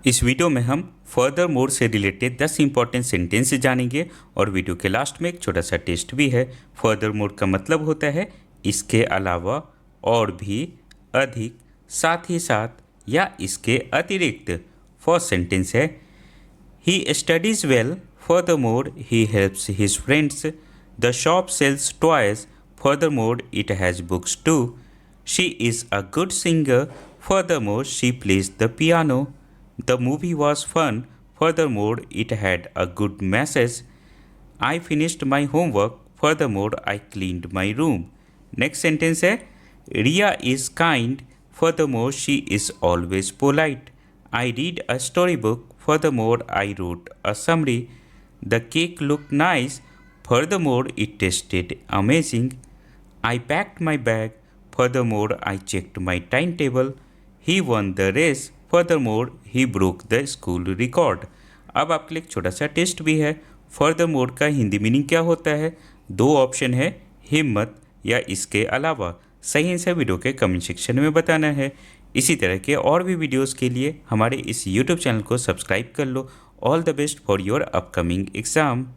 इस वीडियो में हम फर्दर मोर से रिलेटेड 10 इंपॉर्टेंट सेंटेंस जानेंगे और वीडियो के लास्ट में एक छोटा सा टेस्ट भी है। फर्दर मोर का मतलब होता है इसके अलावा, और भी, अधिक, साथ ही साथ या इसके अतिरिक्त। फर्स्ट सेंटेंस है he studies well, furthermore he helps his friends, the shop sells toys, furthermore it has books too, she is a good singer, furthermore she plays the piano, the movie was fun, furthermore, it had a good message. I finished my homework, furthermore, I cleaned my room. Next sentence है Ria is kind, furthermore, she is always polite. I read a storybook, furthermore, I wrote a summary. The cake looked nice, furthermore, it tasted amazing. I packed my bag, furthermore, I checked my timetable. He won the race, furthermore, he broke the school record. अब आपके लिए एक छोटा सा test भी है। Furthermore का Hindi meaning क्या होता है? दो ऑप्शन है, हिम्मत या इसके अलावा। सही आंसर वीडियो के कमेंट सेक्शन में बताना है। इसी तरह के और भी वीडियोस के लिए हमारे इस यूट्यूब चैनल को सब्सक्राइब कर लो। All the best for your upcoming exam.